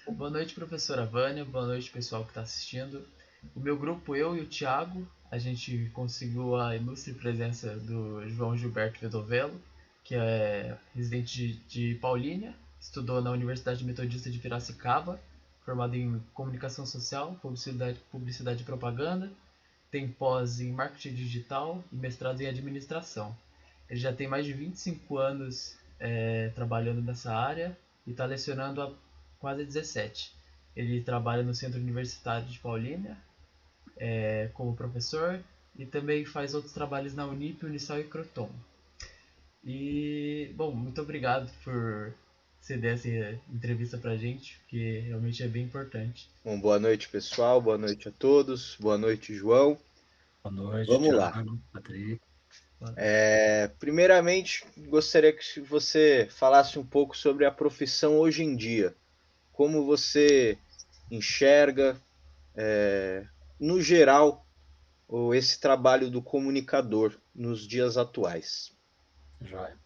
Boa noite, professora Vânia. Boa noite, pessoal que está assistindo. O meu grupo, eu e o Thiago, a gente conseguiu a ilustre presença do João Gilberto Vedovelo, que é residente de Paulínia, estudou na Universidade Metodista de Piracicaba, formado em Comunicação Social, Publicidade e Propaganda, tem pós em Marketing Digital e mestrado em Administração. Ele já tem mais de 25 anos trabalhando nessa área e está lecionando há quase 17. Ele trabalha no Centro Universitário de Paulínia como professor e também faz outros trabalhos na Unip, Unisal e Croton. E, bom, muito obrigado por ceder essa entrevista pra gente, porque realmente é bem importante. Bom, boa noite, pessoal. Boa noite a todos. Boa noite, João. Boa noite, Vamos lá. Thiago, Patrick. Primeiramente, gostaria que você falasse um pouco sobre a profissão hoje em dia. Como você enxerga, no geral, esse trabalho do comunicador nos dias atuais? Joia.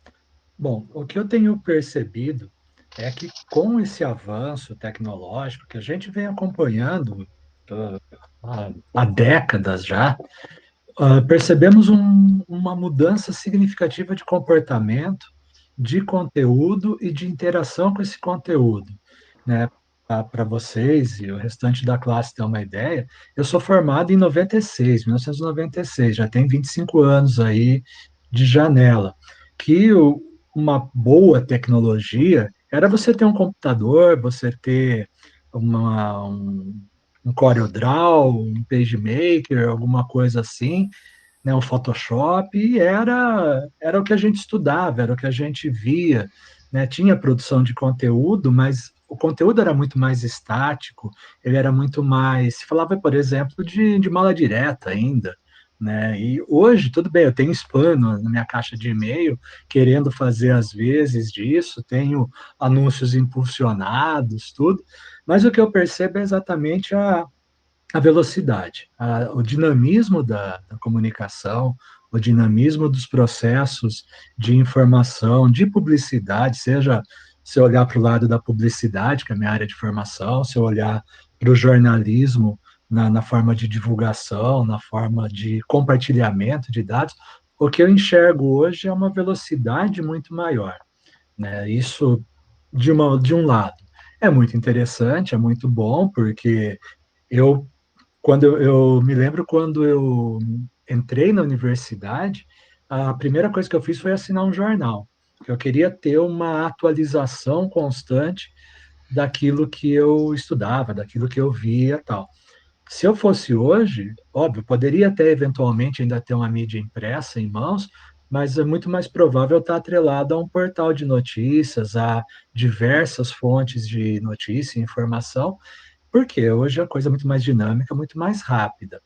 Bom, o que eu tenho percebido é que com esse avanço tecnológico que a gente vem acompanhando há décadas já, percebemos uma mudança significativa de comportamento, de conteúdo e de interação com esse conteúdo, né? Para vocês e o restante da classe ter uma ideia, eu sou formado em 96, 1996, já tem 25 anos aí de janela, que uma boa tecnologia era você ter um computador, você ter um CorelDRAW, um PageMaker, alguma coisa assim, né, o Photoshop, e era o que a gente estudava, era o que a gente via, né? Tinha produção de conteúdo, mas o conteúdo era muito mais estático, ele era muito mais. Se falava, por exemplo, de mala direta ainda. Né? E hoje, tudo bem, eu tenho spam na minha caixa de e-mail, querendo fazer às vezes disso, tenho anúncios impulsionados, tudo, mas o que eu percebo é exatamente a velocidade, o dinamismo da comunicação, o dinamismo dos processos de informação, de publicidade, seja se eu olhar para o lado da publicidade, que é a minha área de formação, se eu olhar para o jornalismo na forma de divulgação, na forma de compartilhamento de dados, o que eu enxergo hoje é uma velocidade muito maior. Né? Isso, de um lado, é muito interessante, é muito bom, porque eu eu me lembro quando eu entrei na universidade, a primeira coisa que eu fiz foi assinar um jornal, que eu queria ter uma atualização constante daquilo que eu estudava, daquilo que eu via, tal. Se eu fosse hoje, óbvio, poderia até eventualmente ainda ter uma mídia impressa em mãos, mas é muito mais provável estar atrelado a um portal de notícias, a diversas fontes de notícia e informação, porque hoje a coisa é muito mais dinâmica, muito mais rápida.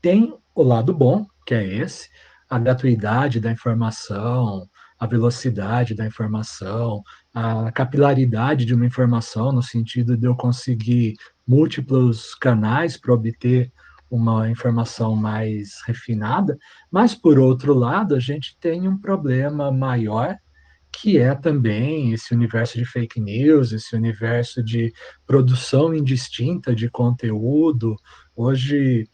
Tem o lado bom, que é esse, a gratuidade da informação, a velocidade da informação, a capilaridade de uma informação, no sentido de eu conseguir múltiplos canais para obter uma informação mais refinada, mas, por outro lado, a gente tem um problema maior, que é também esse universo de fake news, esse universo de produção indistinta de conteúdo. Hoje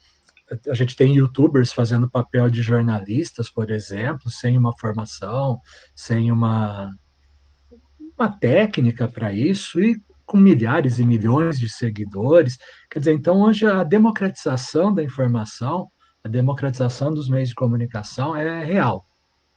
a gente tem YouTubers fazendo papel de jornalistas, por exemplo, sem uma formação, sem uma técnica para isso e com milhares e milhões de seguidores. Quer dizer, então hoje a democratização da informação, a democratização dos meios de comunicação é real.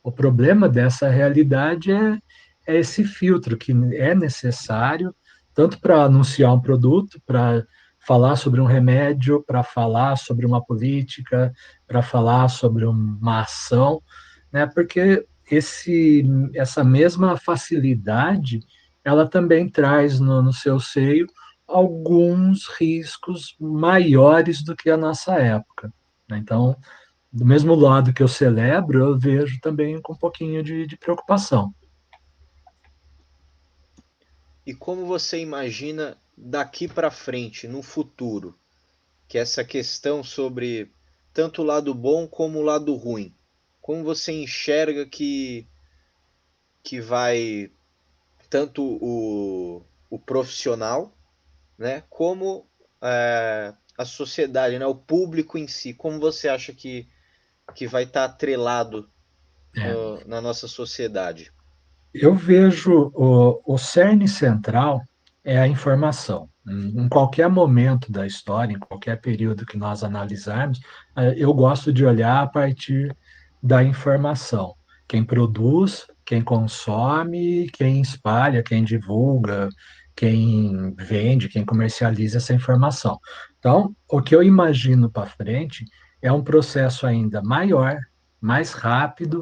O problema dessa realidade é esse filtro que é necessário, tanto para anunciar um produto, para falar sobre um remédio, para falar sobre uma política, para falar sobre uma ação, né? Porque essa mesma facilidade, ela também traz no seu seio alguns riscos maiores do que a nossa época. Né? Então, do mesmo lado que eu celebro, eu vejo também com um pouquinho de preocupação. E como você imagina daqui para frente, no futuro, que essa questão sobre tanto o lado bom como o lado ruim, como você enxerga que vai tanto o profissional né, como a sociedade, né, o público em si, como você acha que vai estar atrelado É. na nossa sociedade? Eu vejo o cerne central é a informação. Em qualquer momento da história, em qualquer período que nós analisarmos, eu gosto de olhar a partir da informação. Quem produz, quem consome, quem espalha, quem divulga, quem vende, quem comercializa essa informação. Então, o que eu imagino para frente é um processo ainda maior, mais rápido,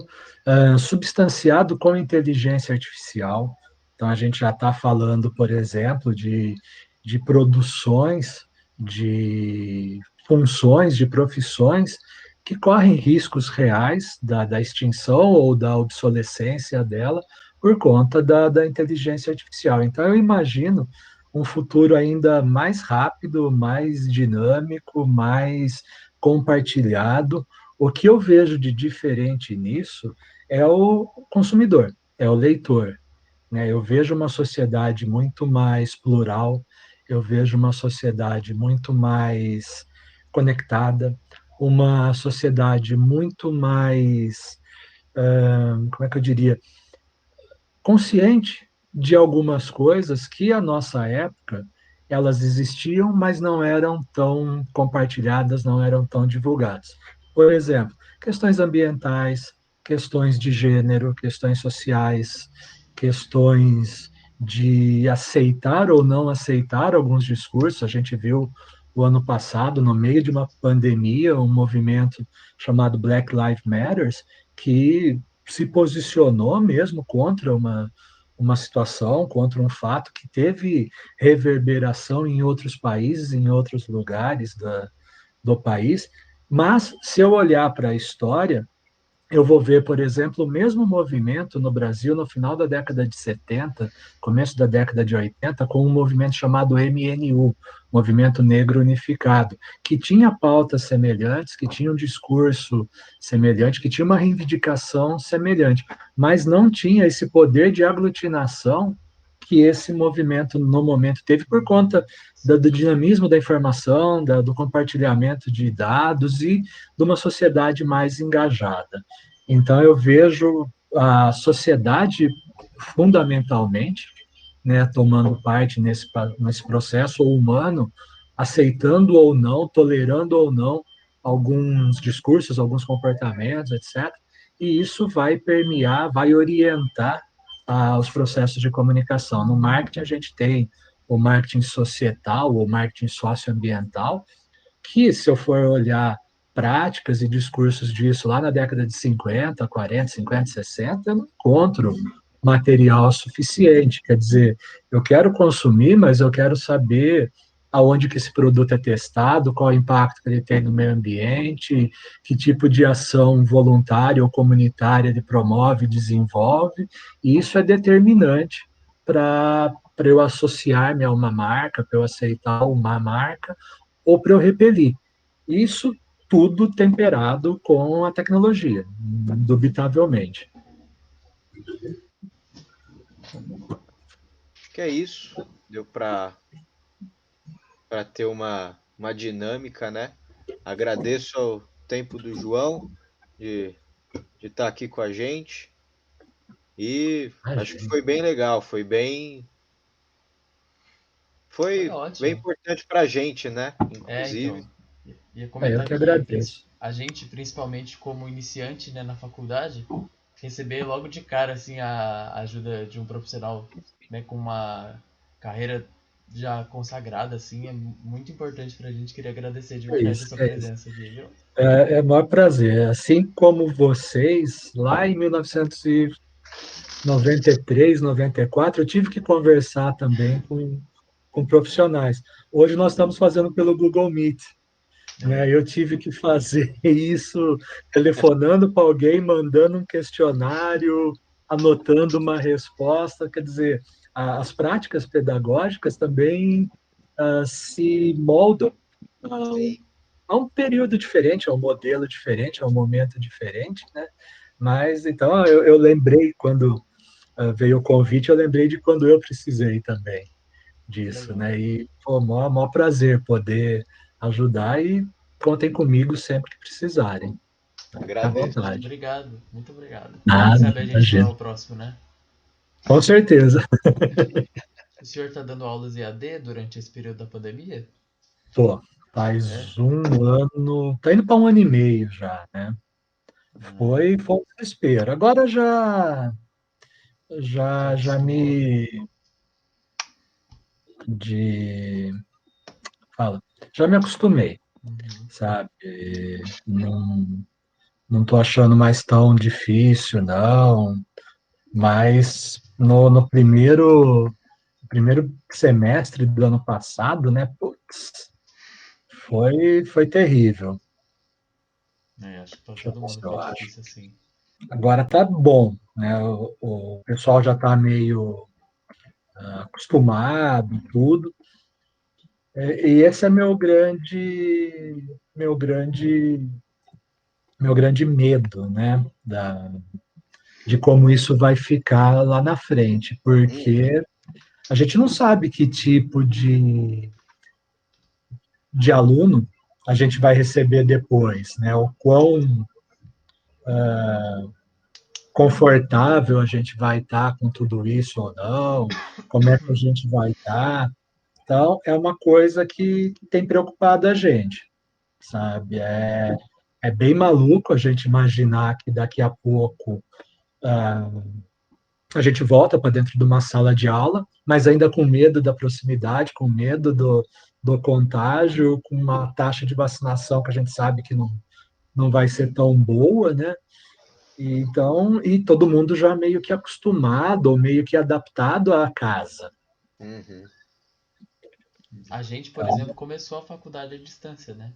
substanciado com inteligência artificial. Então, a gente já está falando, por exemplo, de produções, de funções, de profissões que correm riscos reais da extinção ou da obsolescência dela por conta da inteligência artificial. Então, eu imagino um futuro ainda mais rápido, mais dinâmico, mais compartilhado. O que eu vejo de diferente nisso é o consumidor, é o leitor, né? Eu vejo uma sociedade muito mais plural, eu vejo uma sociedade muito mais conectada, uma sociedade muito mais, como é que eu diria, consciente de algumas coisas que a nossa época elas existiam, mas não eram tão compartilhadas, não eram tão divulgadas. Por exemplo, questões ambientais, questões de gênero, questões sociais, questões de aceitar ou não aceitar alguns discursos. A gente viu o ano passado, no meio de uma pandemia, um movimento chamado Black Lives Matter, que se posicionou mesmo contra uma situação, contra um fato que teve reverberação em outros países, em outros lugares do país. Mas, se eu olhar para a história, eu vou ver, por exemplo, o mesmo movimento no Brasil no final da década de 70, começo da década de 80, com um movimento chamado MNU, Movimento Negro Unificado, que tinha pautas semelhantes, que tinha um discurso semelhante, que tinha uma reivindicação semelhante, mas não tinha esse poder de aglutinação que esse movimento, no momento, teve por conta do dinamismo da informação, do compartilhamento de dados e de uma sociedade mais engajada. Então, eu vejo a sociedade, fundamentalmente, né, tomando parte nesse processo, o humano, aceitando ou não, tolerando ou não alguns discursos, alguns comportamentos, etc. E isso vai permear, vai orientar os processos de comunicação. No marketing, a gente tem o marketing societal, o marketing socioambiental, que, se eu for olhar práticas e discursos disso lá na década de 50, 40, 50, 60, eu não encontro material suficiente. Quer dizer, eu quero consumir, mas eu quero saber aonde que esse produto é testado, qual o impacto que ele tem no meio ambiente, que tipo de ação voluntária ou comunitária ele promove, desenvolve, e isso é determinante para eu associar-me a uma marca, para eu aceitar uma marca, ou para eu repelir. Isso tudo temperado com a tecnologia, indubitavelmente. Acho que é isso. Deu para ter uma dinâmica, né? Agradeço ao tempo do João de estar aqui com a gente e acho que Imagina. foi bem legal, Foi foi bem ótimo. importante para a gente, né? Então, Inclusive, ia Eu comentar que que agradeço. a gente, principalmente como iniciante, né, na faculdade, receber logo de cara assim a ajuda de um profissional, né, com uma carreira já consagrada assim é muito importante pra gente. Queria agradecer de É verdade a isso, sua é isso. presença aqui, viu? É o maior prazer. Assim como vocês, lá em 1993, 94, eu tive que conversar também com profissionais. Hoje nós estamos fazendo pelo Google Meet, É, né? Eu tive que fazer isso telefonando para alguém, mandando um questionário, anotando uma resposta. Quer dizer, as práticas pedagógicas também se moldam a sim. a um período diferente, a um modelo diferente, a um momento diferente, né? Mas então eu lembrei quando veio o convite, eu lembrei de quando eu precisei também disso, Legal. né? E foi maior prazer poder ajudar e contem comigo sempre que precisarem. Fica à Agradeço. Poxa, vontade. obrigado. Muito obrigado. Quem Nada, sabe a gente não é imagina. o próximo, né? Com certeza. O senhor tá dando aulas EAD durante esse período da pandemia? Tô. É? Faz um ano, tá indo para um ano e meio já, né? Ah, Foi um desespero. Agora já já acostumou? me de fala, já me acostumei, Uhum. sabe? Não tô achando mais tão difícil, não. Mas no primeiro semestre do ano passado, né? Putz, foi terrível. É, acho que pra Deixa eu todo ver se mundo foi eu acho. difícil assim. Agora tá bom, né? O pessoal já tá meio acostumado, e tudo. E esse é meu grande medo, né? De como isso vai ficar lá na frente, Uhum. porque a gente não sabe que tipo de aluno a gente vai receber depois, né? O quão confortável a gente vai estar com tudo isso ou não, como é que a gente vai estar. Então, é uma coisa que tem preocupado a gente, sabe? É bem maluco a gente imaginar que daqui a pouco a gente volta para dentro de uma sala de aula, mas ainda com medo da proximidade, com medo do contágio, com uma taxa de vacinação que a gente sabe que não vai ser tão boa, né? E todo mundo já meio que acostumado ou meio que adaptado à casa. Uhum. A gente, por Então, exemplo, começou a faculdade à distância, né?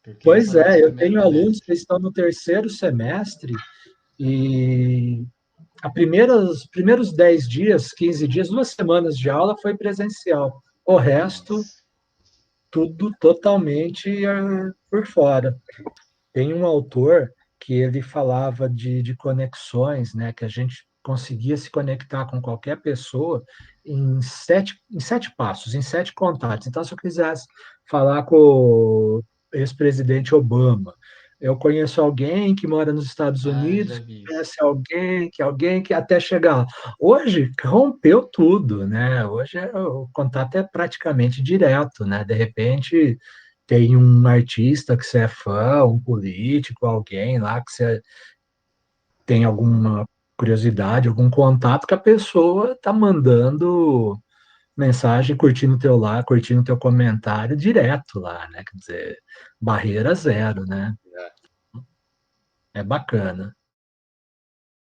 Porque esse é pois o nosso é, eu primeiro tenho semestre. alunos que estão no terceiro semestre e primeiros 10 dias, 15 dias, 2 semanas de aula foi presencial. O resto, Nossa. tudo totalmente por fora. Tem um autor que ele falava de conexões, né, que a gente conseguia se conectar com qualquer pessoa em sete passos, em sete contatos. Então, se eu quisesse falar com o ex-presidente Obama, eu conheço alguém que mora nos Estados Ah, já Unidos, vi isso. conhece alguém que até chegar lá. Hoje rompeu tudo, né? Hoje o contato é praticamente direto, né? De repente tem um artista que você é fã, um político, alguém lá que você tem alguma curiosidade, algum contato que a pessoa está mandando mensagem, curtindo teu lá, curtindo teu comentário direto lá, né? Quer dizer, barreira zero, né? É. É bacana.